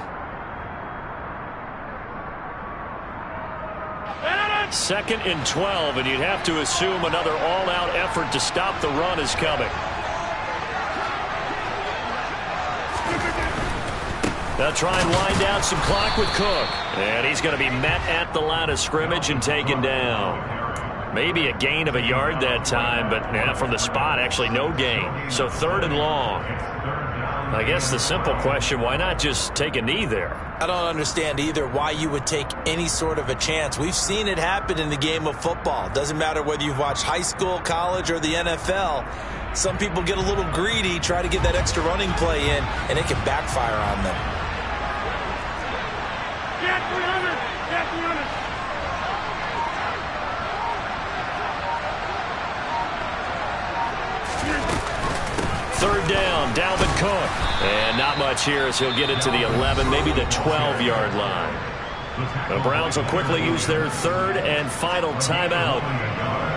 2nd and 12, and you'd have to assume another all-out effort to stop the run is coming. They'll try and wind down some clock with Cook. And he's going to be met at the line of scrimmage and taken down. Maybe a gain of a yard that time, but from the spot, actually no gain. So 3rd and long. I guess the simple question, why not just take a knee there? I don't understand either why you would take any sort of a chance. We've seen it happen in the game of football. Doesn't matter whether you've watched high school, college, or the NFL. Some people get a little greedy, try to get that extra running play in, and it can backfire on them. Get 300! Get 300! 3rd down, Dalvin Cook. And not much here as he'll get it to the 11, maybe the 12-yard line. The Browns will quickly use their 3rd and final timeout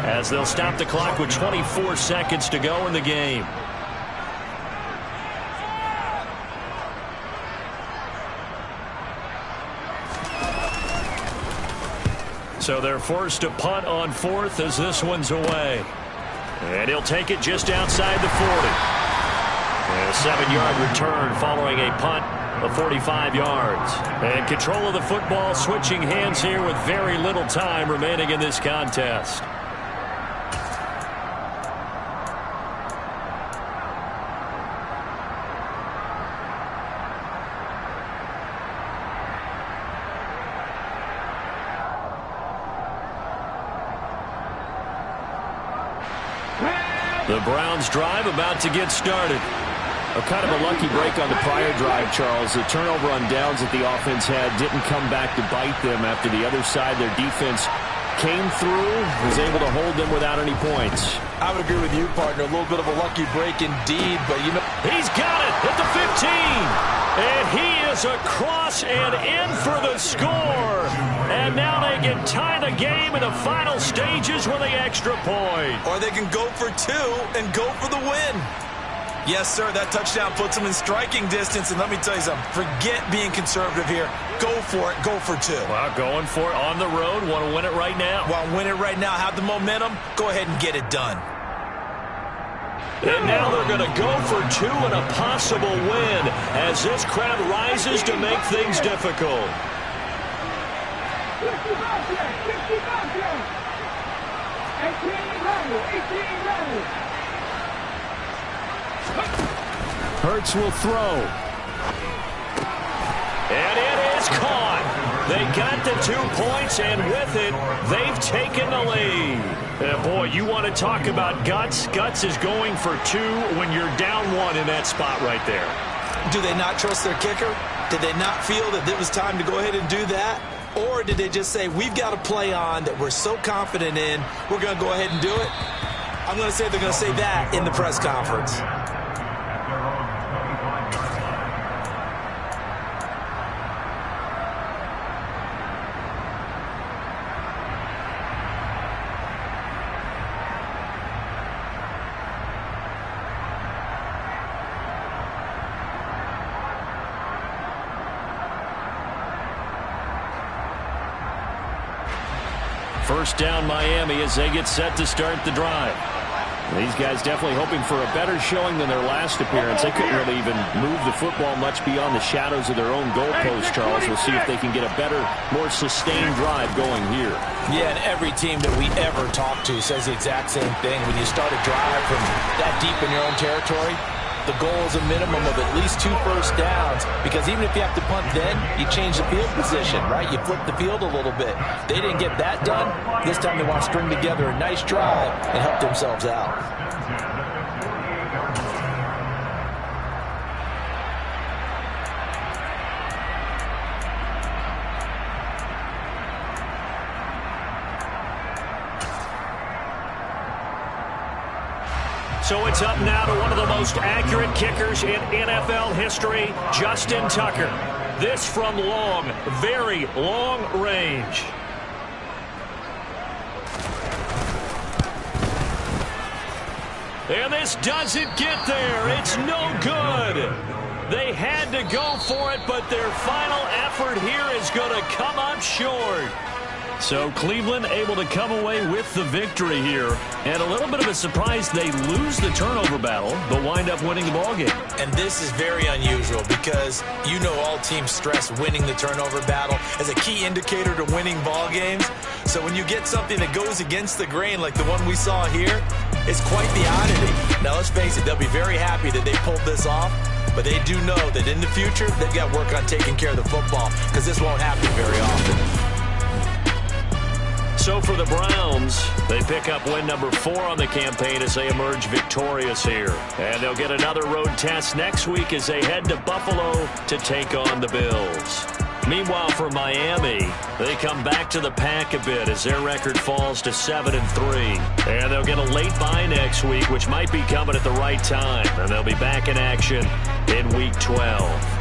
as they'll stop the clock with 24 seconds to go in the game. So they're forced to punt on 4th as this one's away. And he'll take it just outside the 40. And a 7-yard return following a punt of 45 yards. And control of the football switching hands here with very little time remaining in this contest. The Browns drive about to get started. Kind of a lucky break on the prior drive, Charles. The turnover on downs that the offense had didn't come back to bite them after the other side. Their defense came through, was able to hold them without any points. I would agree with you, partner. A little bit of a lucky break indeed, but you know. He's got it at the 15. And he is across and in for the score. And now they can tie the game in the final stages with the extra point. Or they can go for 2 and go for the win. Yes, sir, that touchdown puts them in striking distance. And let me tell you something, forget being conservative here. Go for it, go for 2. Well, going for it on the road. Want to win it right now. Want to win it right now, have the momentum, go ahead and get it done. And now they're going to go for 2 and a possible win as this crowd rises to make things difficult. Hurts will throw. And it is caught. They got the 2 points, and with it, they've taken the lead. And boy, you want to talk about guts. Guts is going for 2 when you're down 1 in that spot right there. Do they not trust their kicker? Did they not feel that it was time to go ahead and do that? Or did they just say, we've got a play on that we're so confident in, we're going to go ahead and do it? I'm going to say they're going to say that in the press conference. First down Miami as they get set to start the drive. These guys definitely hoping for a better showing than their last appearance. They couldn't really even move the football much beyond the shadows of their own goalpost, Charles. We'll see if they can get a better, more sustained drive going here. Yeah, and every team that we ever talk to says the exact same thing. When you start a drive from that deep in your own territory, the goal is a minimum of at least 2 first downs, because even if you have to punt then, you change the field position, right? You flip the field a little bit. They didn't get that done. This time they want to string together a nice drive and help themselves out. So it's up now to one of the most accurate kickers in NFL history, Justin Tucker. This from long, very long range. And this doesn't get there. It's no good. They had to go for it, but their final effort here is going to come up short. So Cleveland able to come away with the victory here. And a little bit of a surprise, they lose the turnover battle, but wind up winning the ballgame. And this is very unusual because you know all teams stress winning the turnover battle as a key indicator to winning ball games. So when you get something that goes against the grain like the one we saw here, it's quite the oddity. Now let's face it, they'll be very happy that they pulled this off, but they do know that in the future they've got work on taking care of the football because this won't happen very often. So for the Browns, they pick up win number 4 on the campaign as they emerge victorious here. And they'll get another road test next week as they head to Buffalo to take on the Bills. Meanwhile, for Miami, they come back to the pack a bit as their record falls to 7-3. And they'll get a late bye next week, which might be coming at the right time. And they'll be back in action in Week 12.